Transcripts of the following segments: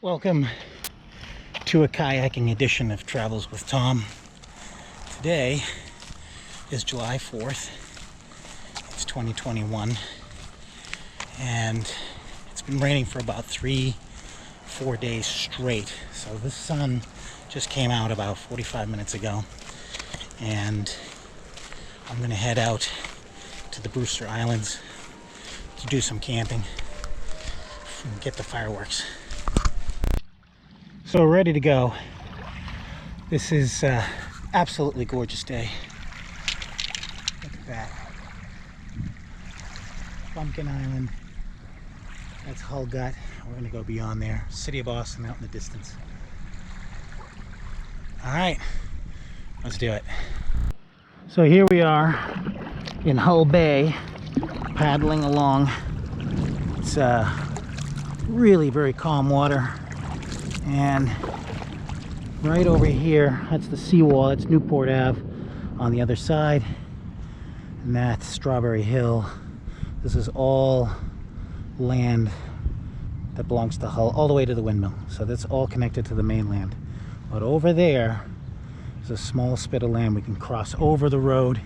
Welcome to a kayaking edition of Travels with Tom. Today is July 4th. It's 2021 and it's been raining for about 3-4 days straight. So the sun just came out about 45 minutes ago and I'm going to head out to the Brewster Islands to do some camping and get the fireworks. So we're ready to go. This is absolutely gorgeous day. Look at that. Pumpkin Island. That's Hog Island. We're going to go beyond there. City of Boston out in the distance. All right, let's do it. So here we are in Hull Bay, paddling along. It's really very calm water. And right over here, that's the seawall. That's Newport Ave on the other side. And that's Strawberry Hill. This is all land that belongs to Hull, all the way to the windmill. So that's all connected to the mainland. But over there is a small spit of land. We can cross over the road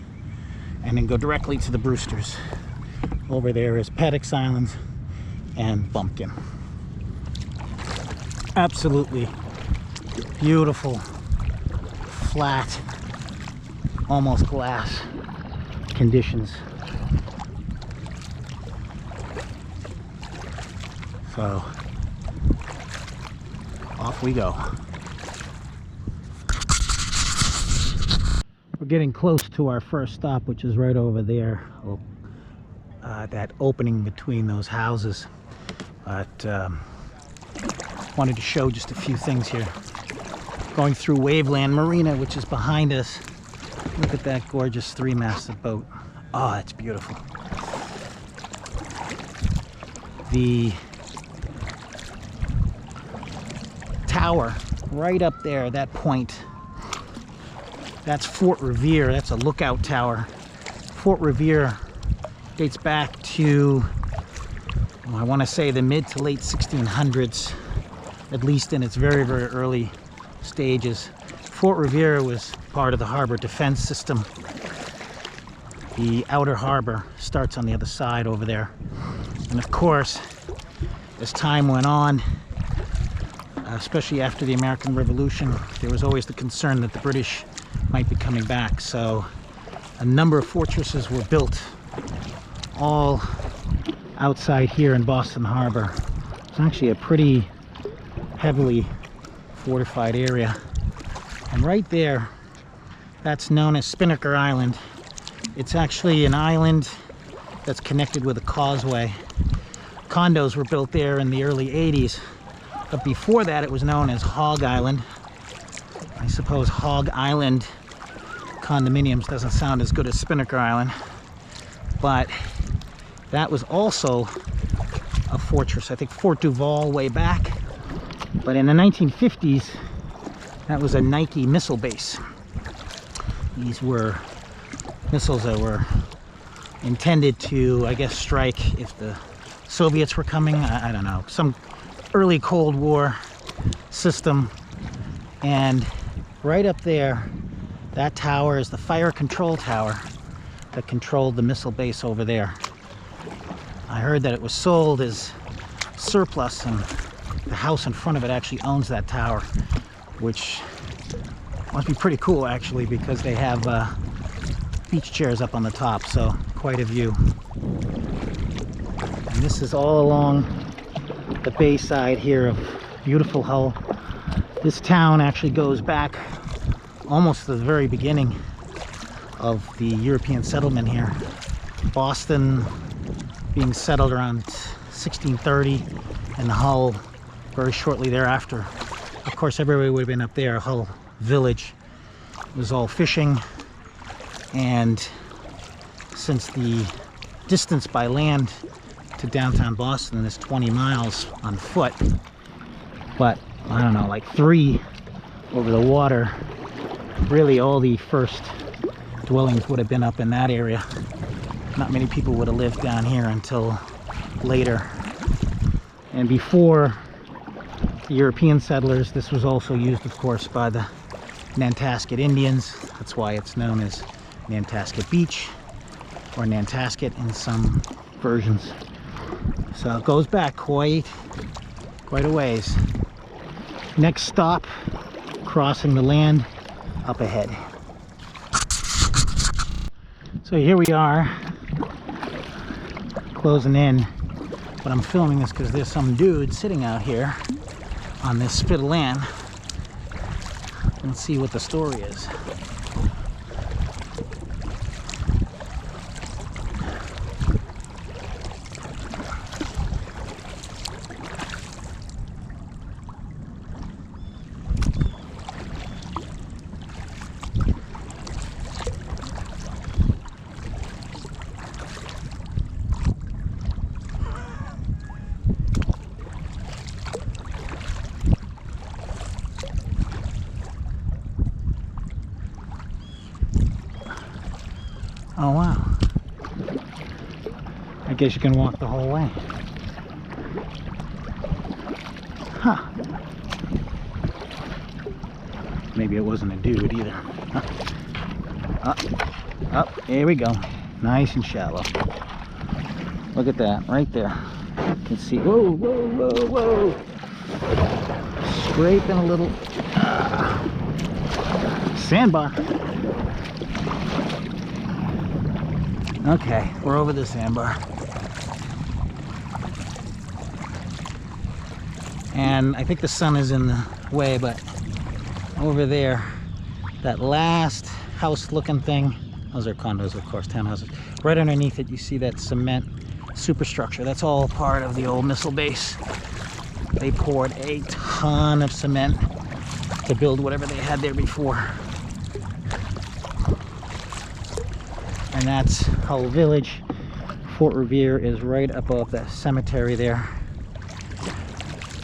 and then go directly to the Brewsters. Over there is Paddocks Island and Bumpkin. Absolutely beautiful, flat, almost glass conditions. So off we go. We're getting close to our first stop, which is right over there. That opening between those houses. But wanted to show just a few things here. Going through Waveland Marina, which is behind us. Look at that gorgeous three-masted boat. Oh, it's beautiful. The tower right up there, that point, that's Fort Revere. That's a lookout tower. Fort Revere dates back to, I want to say, the mid to late 1600s. At least in its very, very early stages. Fort Revere was part of the harbor defense system. The outer harbor starts on the other side over there. And of course, as time went on, especially after the American Revolution, there was always the concern that the British might be coming back. So a number of fortresses were built all outside here in Boston Harbor. It's actually a pretty heavily fortified area. And right there, that's known as Spinnaker Island. It's actually an island that's connected with a causeway. Condos were built there in the early 80s, but before that it was known as Hog Island. I suppose Hog Island condominiums doesn't sound as good as Spinnaker Island, but that was also a fortress. I think Fort Duval way back. But in the 1950s, that was a Nike missile base. These were missiles that were intended to, I guess, strike if the Soviets were coming. I don't know, some early Cold War system. And right up there, that tower is the fire control tower that controlled the missile base over there. I heard that it was sold as surplus, and the house in front of it actually owns that tower, which must be pretty cool actually, because they have beach chairs up on the top, so quite a view. And this is all along the bay side here of beautiful Hull. This town actually goes back almost to the very beginning of the European settlement here. Boston being settled around 1630 and Hull very shortly thereafter. Of course, everybody would have been up there. Hull village was all fishing, and since the distance by land to downtown Boston is 20 miles on foot, but I don't know, like 3 over the water, really all the first dwellings would have been up in that area. Not many people would have lived down here until later. And before European settlers. This was also used, of course, by the Nantasket Indians. That's why it's known as Nantasket Beach or Nantasket in some versions. So it goes back quite a ways. Next stop, crossing the land up ahead. So here we are, closing in. But I'm filming this because there's some dude sitting out here on this spit of land. Let's see what the story is. Oh wow. I guess you can walk the whole way. Huh. Maybe it wasn't a dude either. Up, here we go. Nice and shallow. Look at that, right there. You can see, whoa, whoa, whoa, whoa. Scraping a little sandbar. Okay, we're over the sandbar. And I think the sun is in the way, but over there, that last house looking thing, those are condos, of course, townhouses. Right underneath it, you see that cement superstructure. That's all part of the old missile base. They poured a ton of cement to build whatever they had there before. And that's Hull Village. Fort Revere is right above the cemetery there.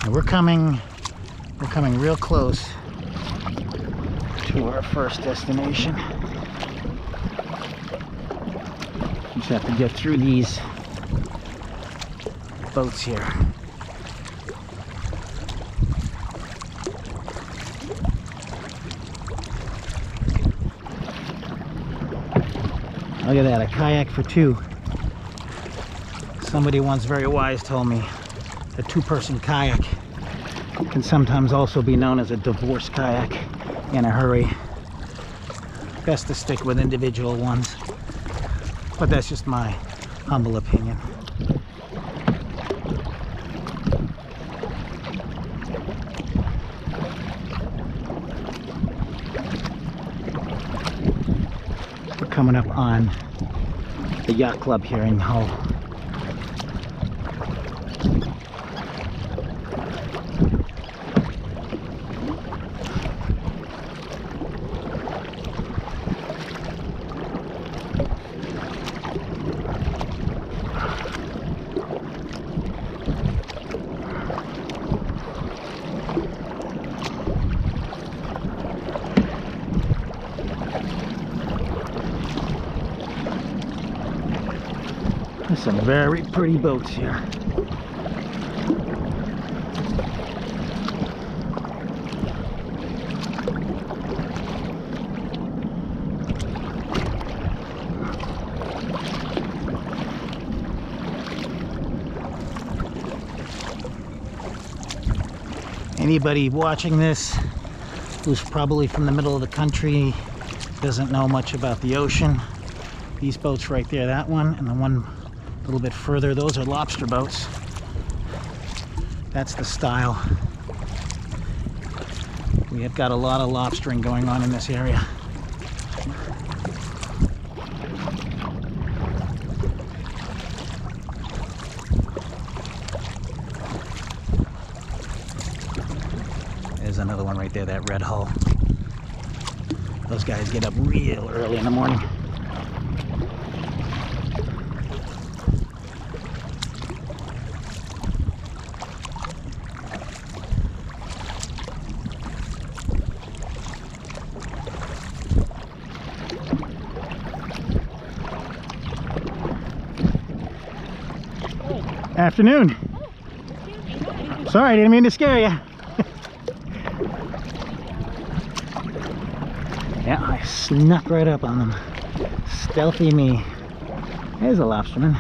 And we're coming real close to our first destination. Just have to get through these boats here. Look at that, a kayak for two. Somebody once very wise told me a two-person kayak can sometimes also be known as a divorce kayak in a hurry. Best to stick with individual ones. But that's just my humble opinion. We're coming up on the yacht club here in Hull. There's some very pretty boats here. Anybody watching this who's probably from the middle of the country doesn't know much about the ocean. These boats right there, that one, and the one a little bit further, those are lobster boats. That's the style. We have got a lot of lobstering going on in this area. There's another one right there, that red hull. Those guys get up real early in the morning. Hey. Afternoon. Oh, excuse me. Sorry, I didn't mean to scare you. Yeah, I snuck right up on them. Stealthy me. There's a lobsterman.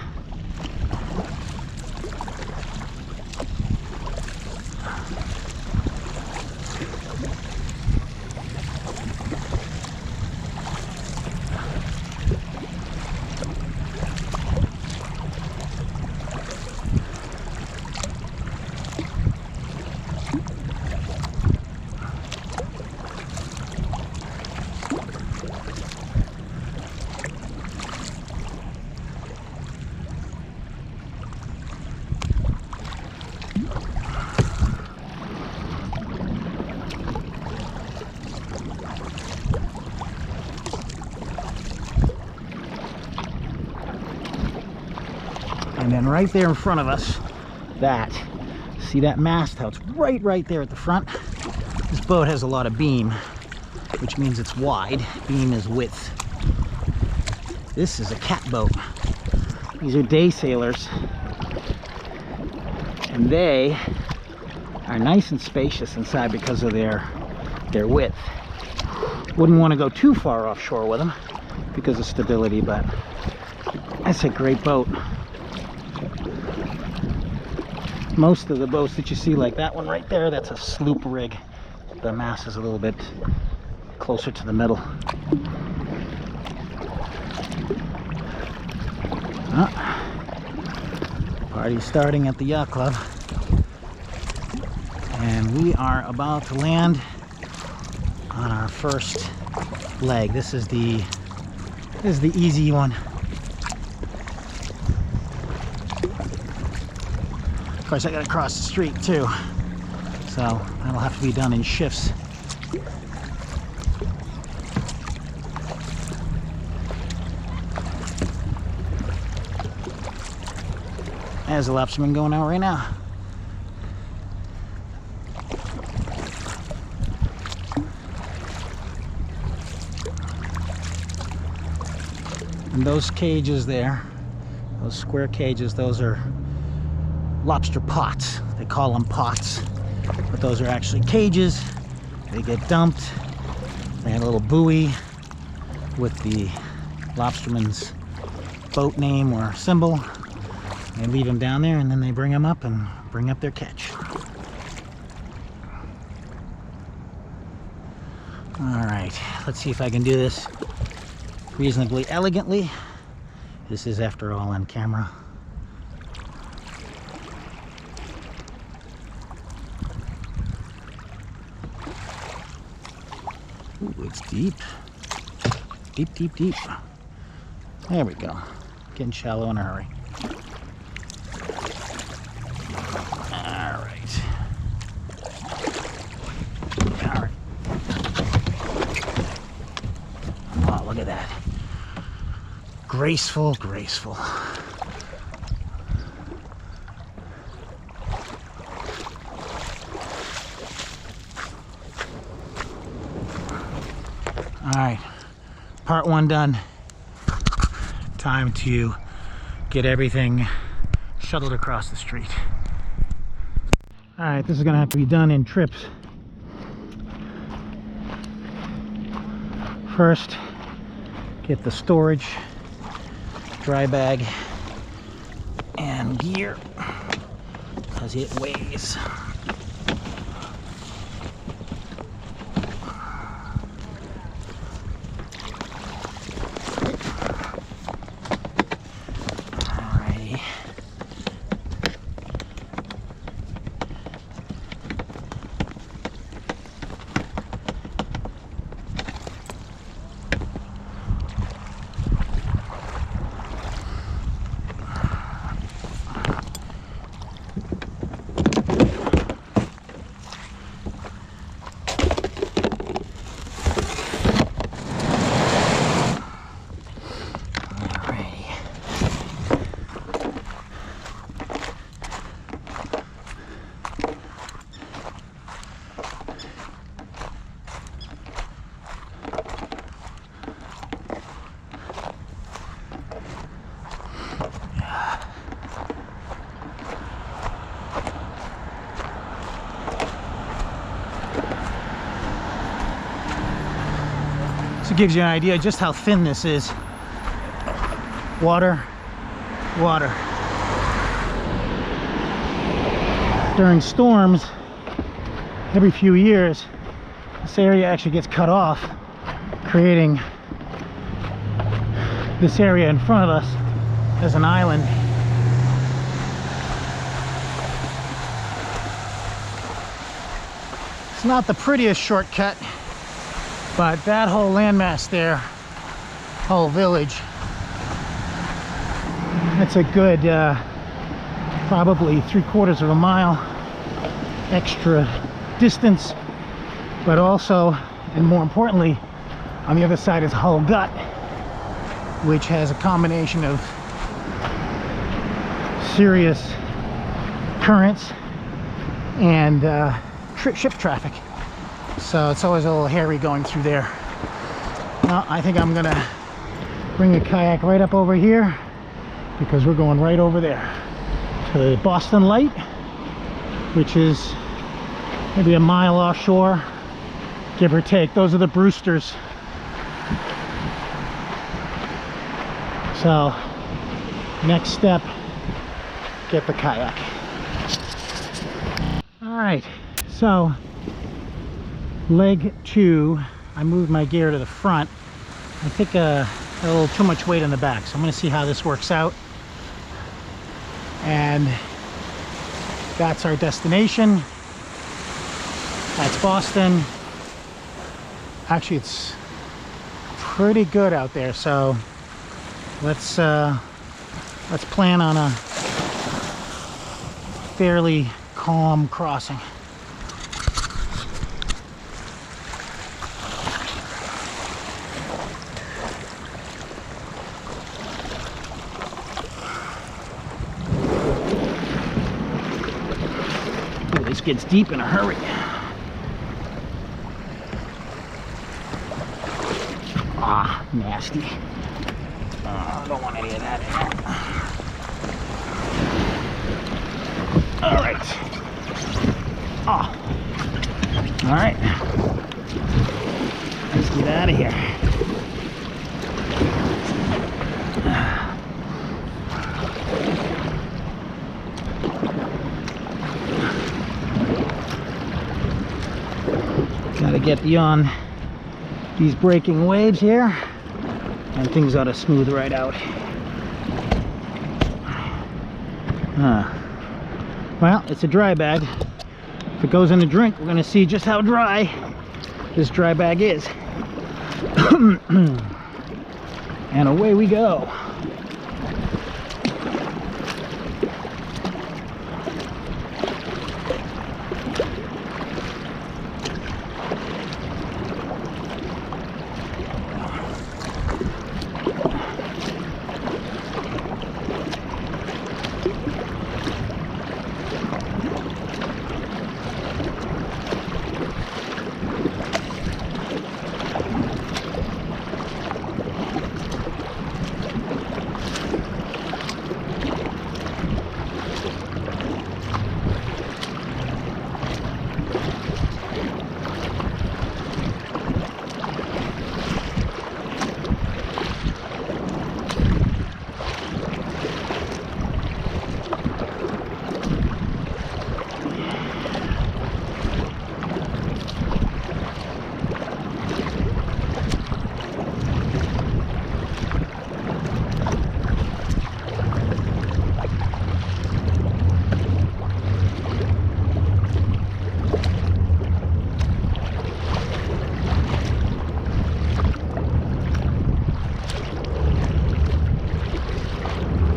And then right there in front of us, see that mast, how it's right there at the front? This boat has a lot of beam, which means it's wide. Beam is width. This is a cat boat. These are day sailors. And they are nice and spacious inside because of their width. Wouldn't want to go too far offshore with them because of stability, but that's a great boat. Most of the boats that you see, like that one right there, that's a sloop rig. The mast is a little bit closer to the middle. Party starting at the yacht club, and we are about to land on our first leg. This is the easy one. Of course, I gotta cross the street too, so that'll have to be done in shifts. There's a lobsterman going out right now. And those cages there, those square cages, those are lobster pots. They call them pots, but those are actually cages. They get dumped. They have a little buoy with the lobsterman's boat name or symbol. They leave them down there, and then they bring them up and bring up their catch. All right, let's see if I can do this reasonably elegantly. This is, after all, on camera. Ooh, it's deep. Deep, deep, deep. There we go. Getting shallow in a hurry. All right. All right. Oh, look at that. Graceful, graceful. All right, part one done. Time to get everything shuttled across the street. All right, this is gonna have to be done in trips. First, get the storage, dry bag, and gear, because it weighs. So it gives you an idea just how thin this is. Water, water. During storms, every few years, this area actually gets cut off, creating this area in front of us as an island. It's not the prettiest shortcut, but that whole landmass there, whole village, it's a good probably 3/4 of a mile extra distance. But also, and more importantly, on the other side is Hull Gut, which has a combination of serious currents and ship traffic. So it's always a little hairy going through there. Well, I think I'm gonna bring a kayak right up over here, because we're going right over there to the Boston Light, which is maybe a mile offshore, give or take. Those are the Brewsters. So next step, get the kayak. All right, so leg 2, I moved my gear to the front. I think a little too much weight in the back, so I'm going to see how this works out. And that's our destination. That's Boston. Actually, it's pretty good out there, so let's plan on a fairly calm crossing. Ooh, this gets deep in a hurry. Ah, nasty. I don't want any of that in there. All right. Oh. All right. Let's get out of here. Gotta get beyond these breaking waves here, and things ought to smooth right out. Well, it's a dry bag. If it goes in a drink, we're gonna see just how dry this dry bag is. And away we go.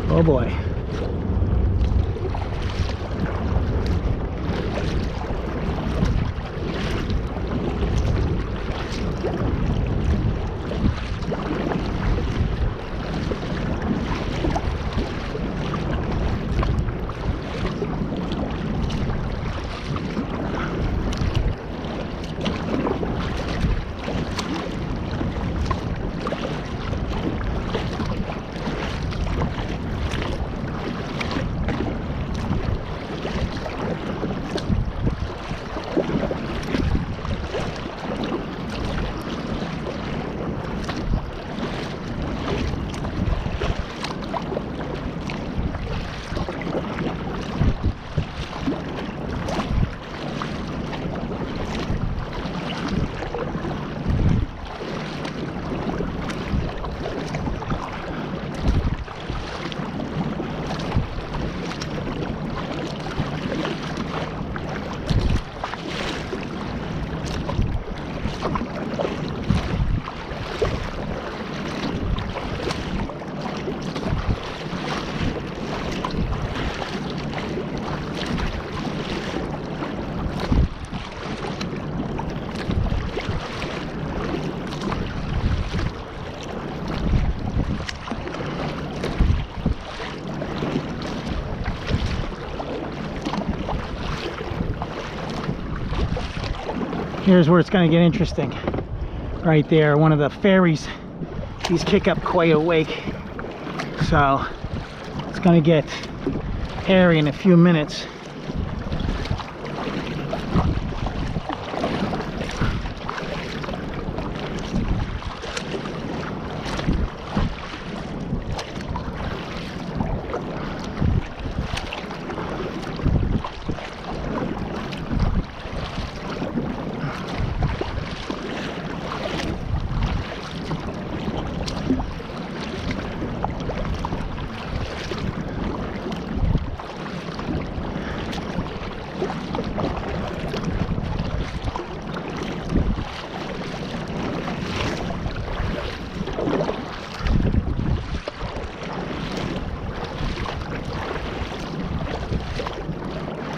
Oh boy. Here's where it's going to get interesting. Right there, one of the ferries, these kick up quite a wake, so it's going to get hairy in a few minutes.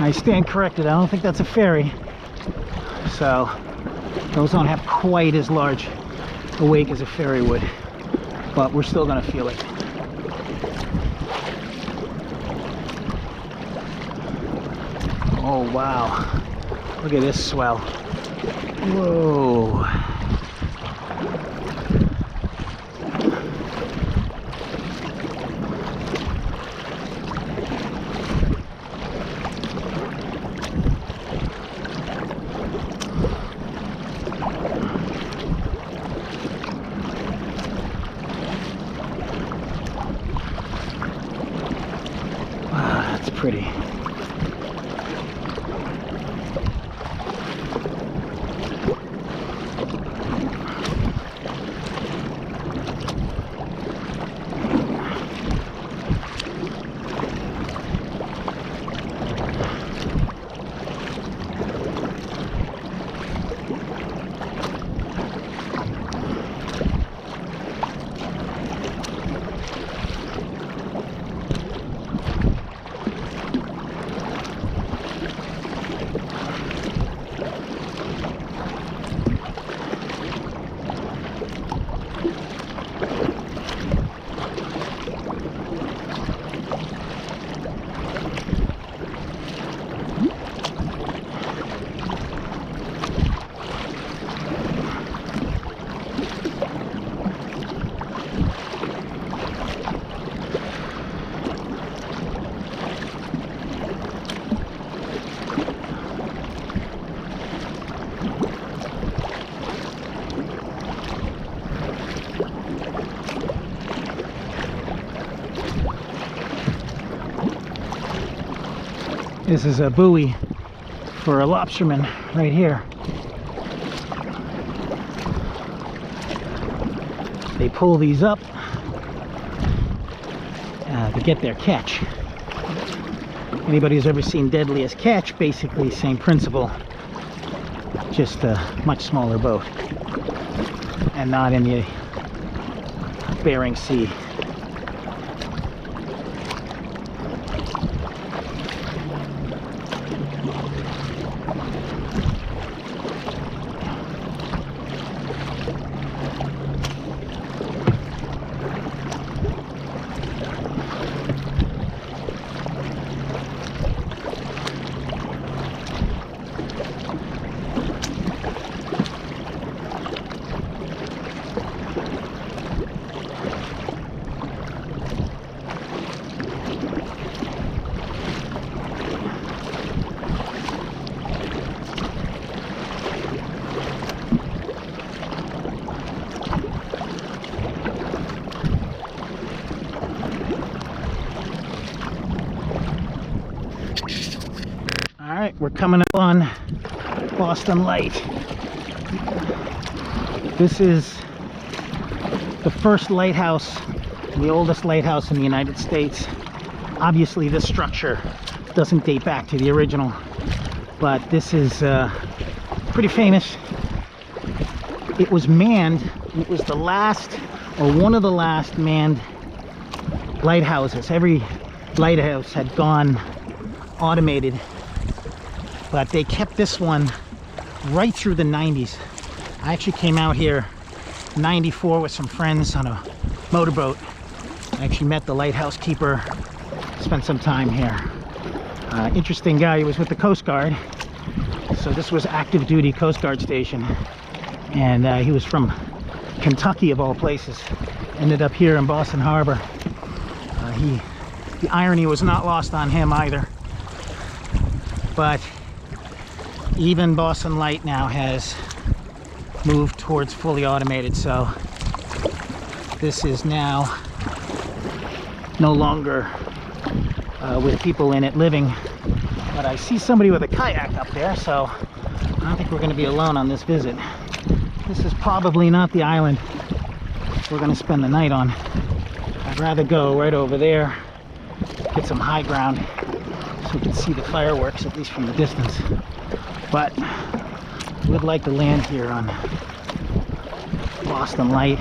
I stand corrected, I don't think that's a ferry, so those don't have quite as large a wake as a ferry would, but we're still going to feel it. Oh wow, look at this swell. Whoa. Pretty. This is a buoy for a lobsterman right here. They pull these up to get their catch. Anybody who's ever seen Deadliest Catch, basically same principle, just a much smaller boat and not in the Bering Sea. Alright, we're coming up on Boston Light. This is the first lighthouse, the oldest lighthouse in the United States. Obviously this structure doesn't date back to the original, but this is pretty famous. It was manned. It was the last, or one of the last manned lighthouses. Every lighthouse had gone automated, but they kept this one right through the 90s. I actually came out here in 94 with some friends on a motorboat. I actually met the lighthouse keeper, spent some time here. Interesting guy, he was with the Coast Guard, So this was active duty Coast Guard station, and he was from Kentucky of all places. Ended up here in Boston Harbor. The irony was not lost on him either. But even Boston Light now has moved towards fully automated, so this is now no longer with people in it living. But I see somebody with a kayak up there, so I don't think we're going to be alone on this visit. This is probably not the island we're going to spend the night on. I'd rather go right over there, get some high ground so we can see the fireworks, at least from the distance. But I would like to land here on Boston Light,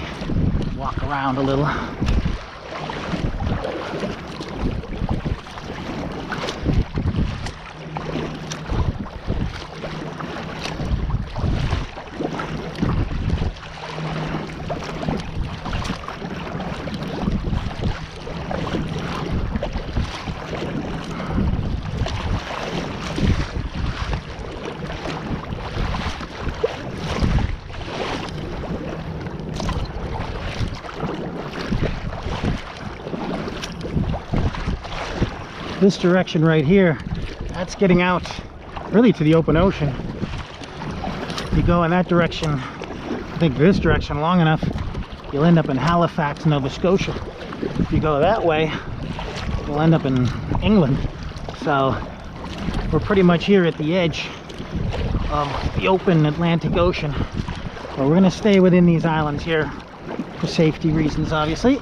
walk around a little. This direction right here, that's getting out really to the open ocean. If you go in that direction, I think this direction long enough, you'll end up in Halifax, Nova Scotia. If you go that way, you'll end up in England. So we're pretty much here at the edge of the open Atlantic Ocean. But we're going to stay within these islands here for safety reasons, obviously.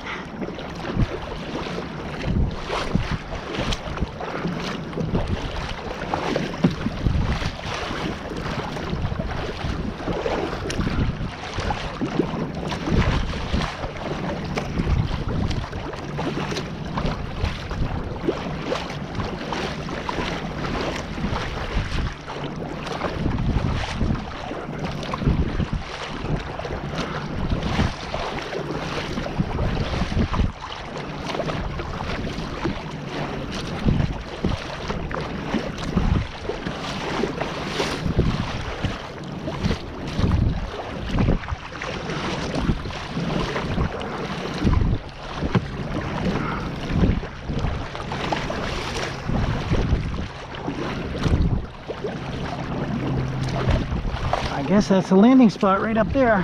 I guess that's the landing spot right up there.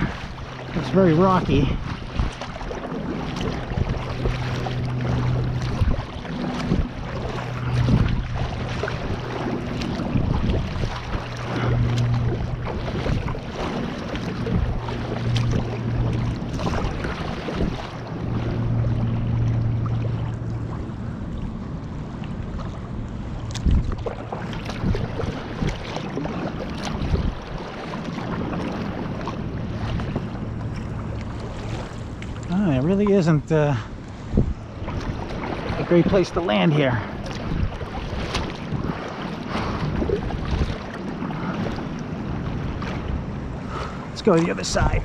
It's very rocky. It really isn't a great place to land here. Let's go to the other side.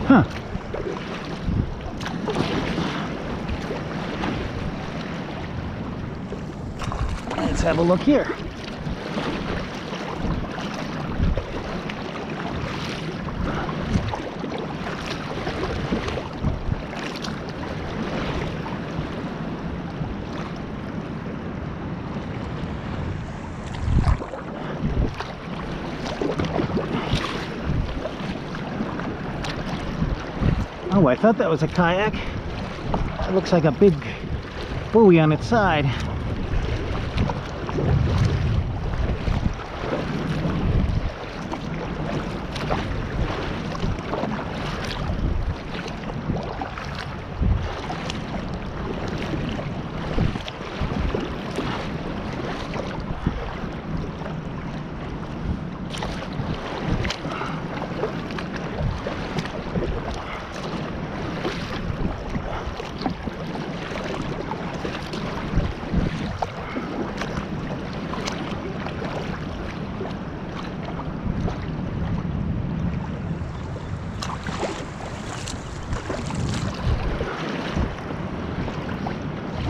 Huh. Let's have a look here. Oh, I thought that was a kayak. It looks like a big buoy on its side.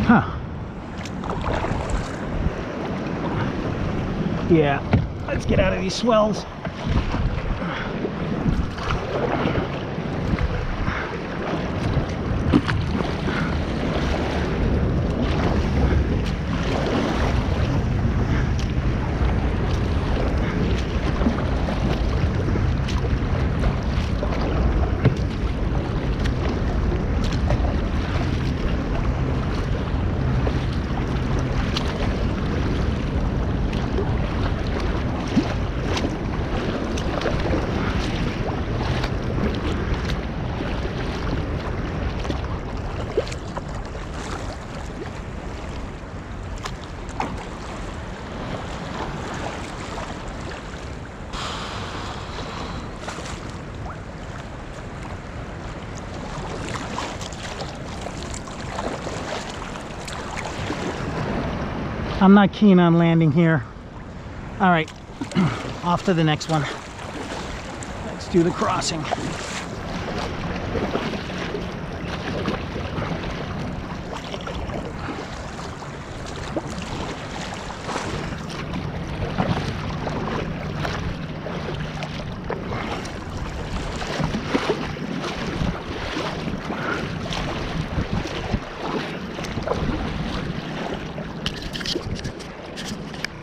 Huh. Yeah, let's get out of these swells. I'm not keen on landing here. All right, off to the next one. Let's do the crossing.